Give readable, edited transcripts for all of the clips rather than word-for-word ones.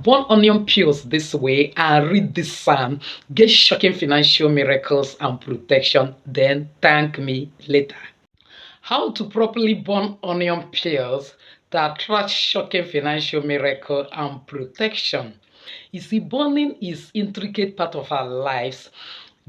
burn onion peels this way and read this psalm, get shocking financial miracles and protection, then thank me later. How to properly burn onion peels to attract shocking financial miracle and protection. You see, burning is intricate part of our lives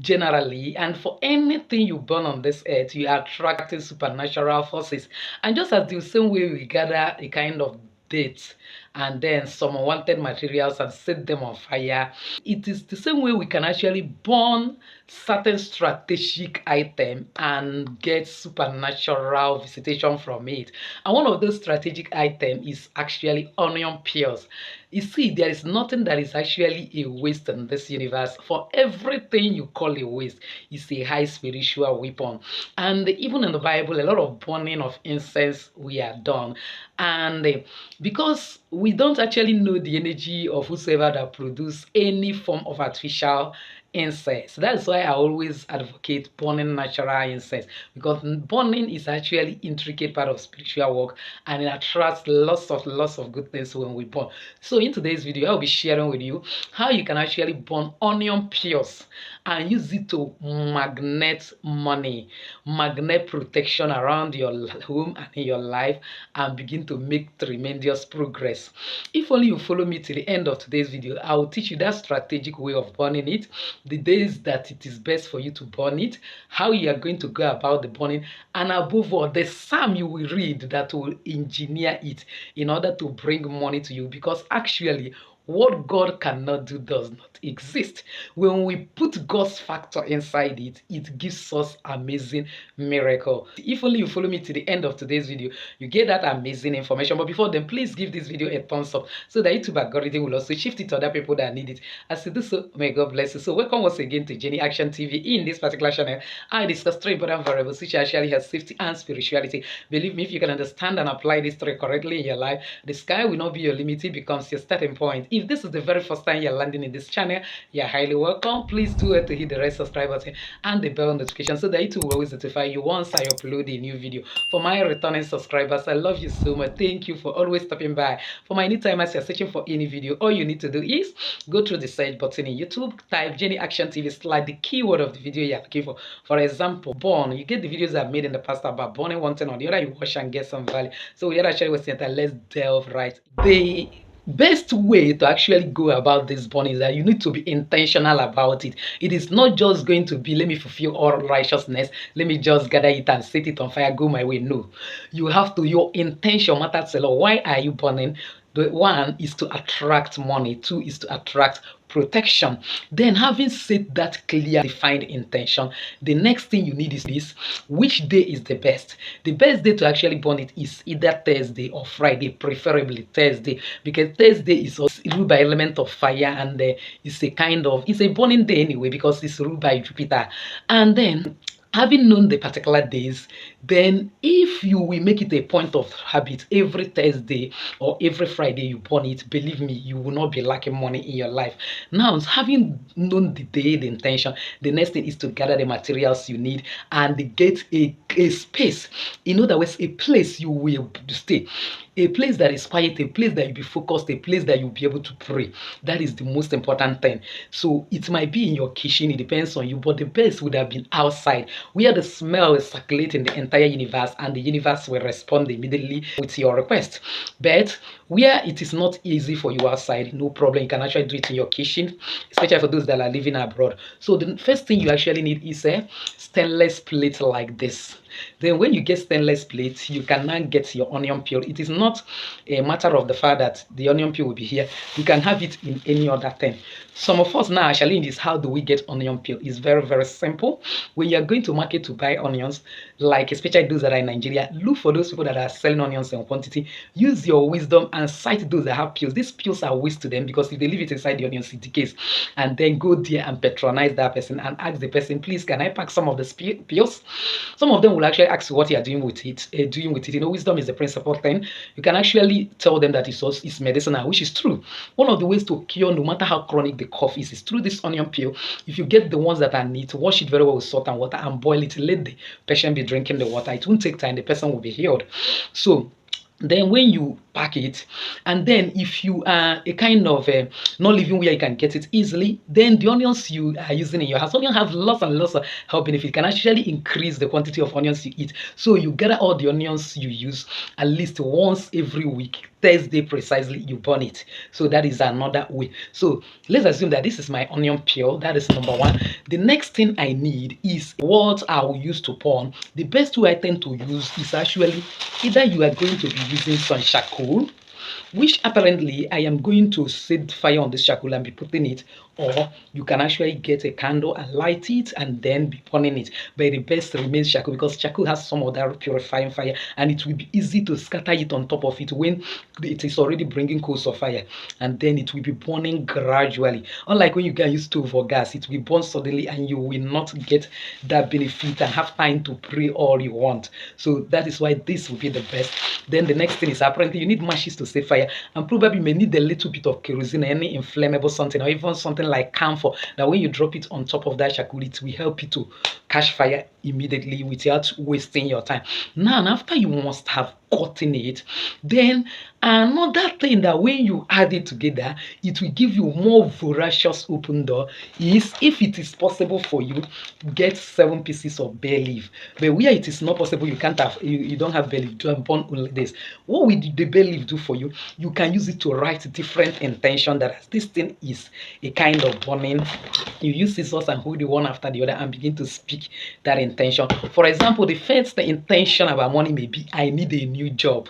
generally, and for anything you burn on this earth, you are attracting supernatural forces. And just as the same way we gather a kind of dates and then some unwanted materials and set them on fire, it is the same way we can actually burn certain strategic item and get supernatural visitation from it. And one of those strategic items is actually onion peels. You see, there is nothing that is actually a waste in this universe. For everything you call a waste is a high spiritual weapon. And even in the Bible, a lot of burning of incense we are done. And because we don't actually know the energy of whosoever that produce any form of artificial incense. That's why I always advocate burning natural incense, because burning is actually intricate part of spiritual work and it attracts lots of good things when we burn. So in today's video, I'll be sharing with you how you can actually burn onion peels and use it to magnet money, magnet protection around your home and in your life, and begin to make tremendous progress. If only you follow me to the end of today's video, I will teach you that strategic way of burning it, the days that it is best for you to burn it, how you are going to go about the burning, and above all, the psalm you will read that will engineer it in order to bring money to you. Because actually, what God cannot do does not exist. When we put God's factor inside it, it gives us amazing miracle. If only you follow me to the end of today's video, you get that amazing information. But before then, please give this video a thumbs up so that YouTube algorithm will also shift it to other people that need it. As you do so, may God bless you. So welcome once again to Jenny Action TV. In this particular channel, I discuss three important variables which actually has safety and spirituality. Believe me, if you can understand and apply these three correctly in your life, the sky will not be your limit, it becomes your starting point. If this is the very first time you're landing in this channel, you're highly welcome. Please do it to hit the red subscribe button and the bell notification so that it will always notify you once I upload a new video. For my returning subscribers, I love you so much. Thank you for always stopping by. For my new timers, you're searching for any video, all you need to do is go through the search button in YouTube, type Jenny Action TV, slide the keyword of the video you're looking for. For example, burn. You get the videos I've made in the past about burning one thing or the other, you watch and get some value. So without actually wasting time, let's delve right. The best way to actually go about this burning is that you need to be intentional about it. It is not just going to be, let me fulfill all righteousness, let me just gather it and set it on fire, go my way. No, you have to, your intention matters a lot. Why are you burning? The one is to attract money, two is to attract protection. Then, having set that clear defined intention, the next thing you need is this: which day is the best? The best day to actually burn it is either Thursday or Friday, preferably Thursday, because Thursday is ruled by element of fire, and it's a kind of, it's a burning day anyway because it's ruled by Jupiter. And then, having known the particular days, then if you will make it a point of habit every Thursday or every Friday you burn it, believe me, you will not be lacking money in your life. Now, having known the day, the intention, the next thing is to gather the materials you need and get a space. In other words, a place you will stay. A place that is quiet, a place that you'll be focused, a place that you'll be able to pray. That is the most important thing. So it might be in your kitchen, it depends on you, but the best would have been outside, where the smell is circulating the entire universe and the universe will respond immediately with your request. But where it is not easy for you outside, no problem, you can actually do it in your kitchen, especially for those that are living abroad. So the first thing you actually need is a stainless plate like this. Then when you get stainless plate, you can now get your onion peel. It is not a matter of the fact that the onion peel will be here. You can have it in any other thing. Some of us now actually in this, how do we get onion peel? It's very simple. When you're going to market to buy onions, like especially those that are in Nigeria, look for those people that are selling onions in quantity. Use your wisdom and cite those that have peels. These peels are waste to them because if they leave it inside the onions, it decays. And then go there and patronize that person and ask the person, please, can I pack some of the peels? Some of them will actually ask you what you are doing with it. You know, wisdom is the principal thing. You can actually tell them that it's medicinal, which is true. One of the ways to cure, no matter how chronic the cough is through this onion peel. If you get the ones that are neat, wash it very well with salt and water and boil it. Let the patient be drinking the water. It won't take time. The person will be healed. So Then when you pack it, and then if you are a kind of not living where you can get it easily, then the onions you are using in your house, onion have lots and lots of health benefits. It can actually increase the quantity of onions you eat. So you gather all the onions you use at least once every week. Thursday precisely, you burn it. So that is another way. So let's assume that this is my onion peel. That is number one. The next thing I need is what I will use to burn. The best two I tend to use is actually either you are going to be using some charcoal, which apparently I am going to set fire on this charcoal and be putting it, or you can actually get a candle and light it and then be burning it. But the best remains charcoal, because charcoal has some other purifying fire, and it will be easy to scatter it on top of it when it is already bringing coals of fire, and then it will be burning gradually. Unlike when you can use stove or gas, it will burn suddenly and you will not get that benefit and have time to pray all you want. So that is why this will be the best. Then the next thing is apparently you need matches to set fire, and probably may need a little bit of kerosene, any inflammable something, or even something like camphor, that when you drop it on top of that charcoal, it will help you to catch fire immediately without wasting your time. Now, after you must have gotten it, then another thing that when you add it together, it will give you more voracious open door is, if it is possible for you, get 7 pieces of bay leaf. But where it is not possible, you can't have, you don't have bay leaf, do burn only this. What will the bay leaf do for you? You can use it to write different intention, that as this thing is a kind of burning, you use scissors and hold it one after the other and begin to speak that intention. For example, the first intention about money may be, I need a new job.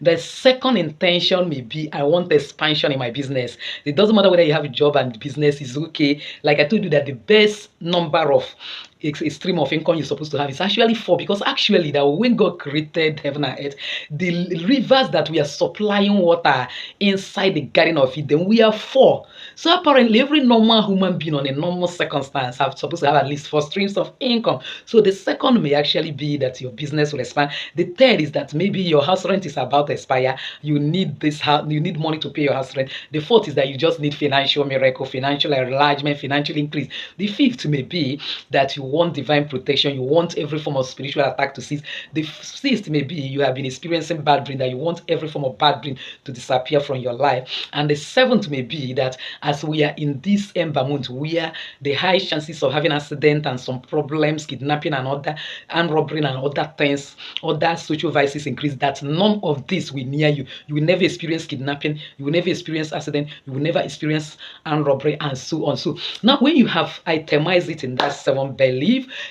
The second intention may be, I want expansion in my business. It doesn't matter whether you have a job and business is okay. Like I told you that the best number of a stream of income you're supposed to have is actually 4, because actually that when God created heaven and earth, the rivers that we are supplying water inside the Garden of Eden, we are 4. So apparently every normal human being on a normal circumstance have supposed to have at least 4 streams of income. So the second may actually be that your business will expand. The third is that maybe your house rent is about to expire. You need this house, you need money to pay your house rent. The fourth is that you just need financial miracle, financial enlargement, financial increase. The fifth may be that you want divine protection, you want every form of spiritual attack to cease. The sixth may be you have been experiencing bad dream, that you want every form of bad dream to disappear from your life. And the seventh may be that as we are in this ember month, where the high chances of having accident and some problems, kidnapping and other, and robbery and other things, other social vices increase, that none of this will near you. You will never experience kidnapping, you will never experience accident, you will never experience armed robbery, and so on. So now when you have itemized it in that 7 belief,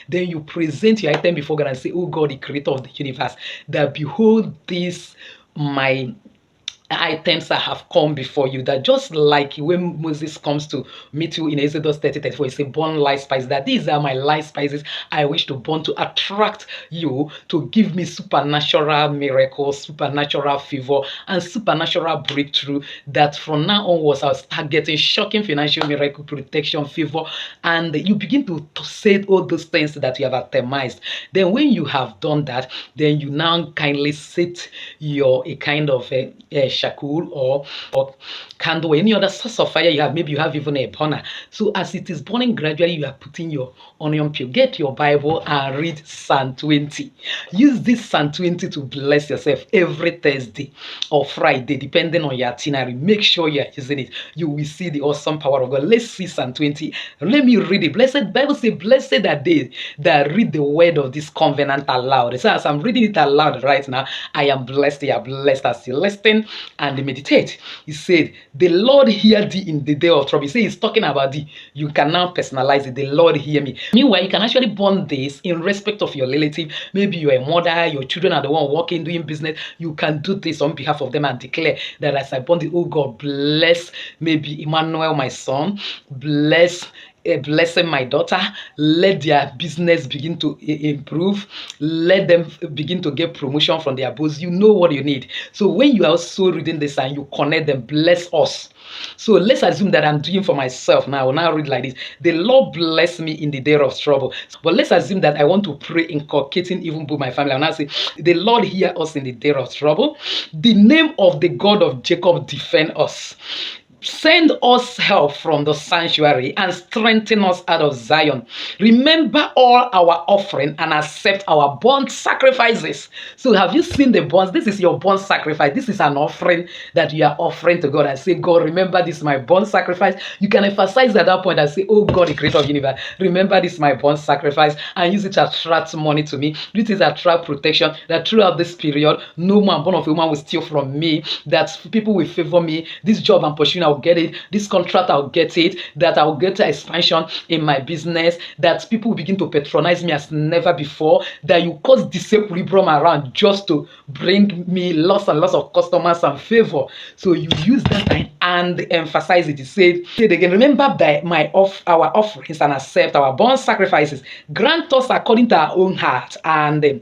then you present your item before God and say, oh God, the creator of the universe, that behold this my items that have come before you, that just like when Moses comes to meet you in Exodus 30:34, he said, burn light spices, that these are my light spices I wish to burn to attract you to give me supernatural miracles, supernatural favor, and supernatural breakthrough, that from now onwards I'll start getting shocking financial miracle, protection, favor, and you begin to say all those things that you have atomized. Then when you have done that, then you now kindly set your a kind of a charcoal or candle or any other source of fire you have. Maybe you have even a burner. So as it is burning gradually, you are putting your onion peel. Get your Bible and read Psalm 20. Use this Psalm 20 to bless yourself every Thursday or Friday, depending on your itinerary. Make sure you are using it. You will see the awesome power of God. Let's see Psalm 20. Let me read it. Blessed Bible says, blessed are they that read the word of this covenant aloud. So as I'm reading it aloud right now, I am blessed. You are blessed as you listen and meditate. He said, the Lord hear thee in the day of trouble. He said he's talking about thee. You can now personalize it. The Lord hear me. Meanwhile, you can actually burn this in respect of your relative. Maybe you're a mother, your children are the one working, doing business. You can do this on behalf of them and declare that as I burn it, oh God, bless maybe Emmanuel, my son, bless blessing my daughter, let their business begin to improve, let them begin to get promotion from their boss. You know what you need. So when you are also reading this and you connect them, bless us. So let's assume that I'm doing for myself now. I will now read like this. The Lord bless me in the day of trouble. But let's assume that I want to pray inculcating even both my family. I will now say, the Lord hear us in the day of trouble. The name of the God of Jacob defend us. Send us help from the sanctuary and strengthen us out of Zion. Remember all our offering and accept our burnt sacrifices. So have you seen the burnt? This is your burnt sacrifice. This is an offering that you are offering to God and say, God, remember this my burnt sacrifice. You can emphasize at that point and say, oh God, the creator of the universe, remember this my burnt sacrifice, and use it to attract money to me. Use it to attract protection, that throughout this period, no man born of a woman will steal from me, that people will favor me. This job I'm pursuing, I'll get it. This contract, I'll get it. That I'll get expansion in my business. That people will begin to patronize me as never before. That you cause disequilibrium around just to bring me lots and lots of customers and favor. So you use that and emphasize it. You say it again. Remember that our offerings and accept our burnt sacrifices. Grant us according to our own heart and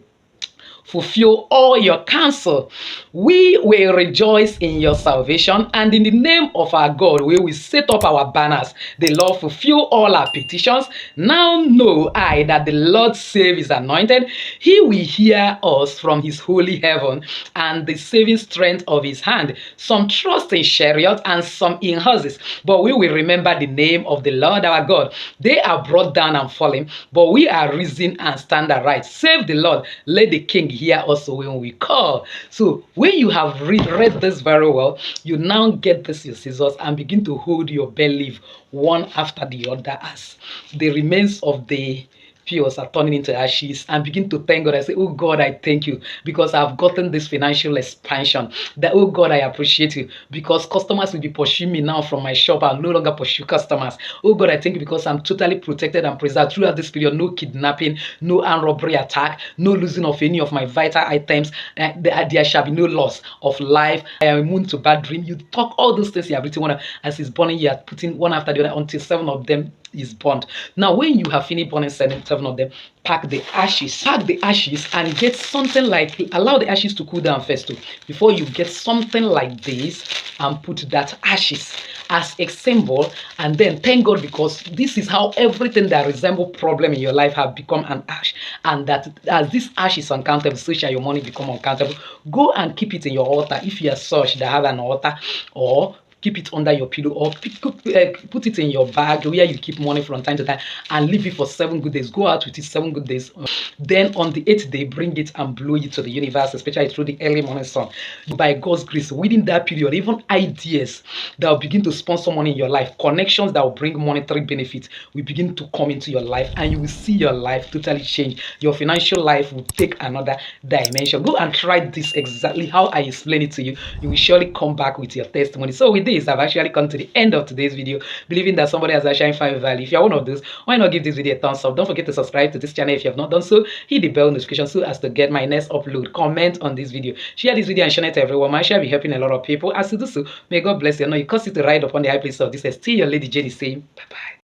fulfill all your counsel. We will rejoice in your salvation, and in the name of our God, we will set up our banners. The Lord fulfill all our petitions. Now know I that the Lord save his anointed. He will hear us from his holy heaven and the saving strength of his hand. Some trust in chariots and some in horses, but we will remember the name of the Lord our God. They are brought down and fallen, but we are risen and stand aright. Save the Lord. Let the King hear us when we call. So when you have read this very well, you now get this your scissors and begin to hold your bell leaf one after the other as the remains of the pills are turning into ashes, and begin to thank God. I say, oh God, I thank you because I've gotten this financial expansion. That, oh God, I appreciate you because customers will be pursuing me now from my shop. I'll no longer pursue customers. Oh God, I thank you because I'm totally protected and preserved throughout this period. No kidnapping, no armed robbery attack, no losing of any of my vital items. There shall be no loss of life. I am immune to bad dream. You talk all those things you have written as it's burning. You are putting one after the other until 7 of them is burnt. Now, when you have finished burning 7 of them, pack the ashes and get something like, allow the ashes to cool down first too, before you get something like this, and put that ashes as a symbol, and then thank God because this is how everything that resemble problem in your life have become an ash, and that as this ash is uncountable, so shall your money become uncountable. Go and keep it in your altar if you are such that have an altar, or keep it under your pillow, or put it in your bag where you keep money from time to time, and leave it for 7 good days. Go out with it 7 good days. Then on the 8th day, bring it and blow it to the universe, especially through the early morning sun. By God's grace, within that period, even ideas that will begin to sponsor money in your life, connections that will bring monetary benefits will begin to come into your life, and you will see your life totally change. Your financial life will take another dimension. Go and try this exactly how I explain it to you. You will surely come back with your testimony. So with this, I've actually come to the end of today's video, believing that somebody has actually found value. If you're one of those, why not give this video a thumbs up? Don't forget to subscribe to this channel if you have not done so. Hit the bell notification so as to get my next upload. Comment on this video, share this video and share it to everyone. My share will be helping a lot of people. As you do so, may God bless you. I know you cause it to ride upon the high place of this. Still your lady Jenny saying bye bye.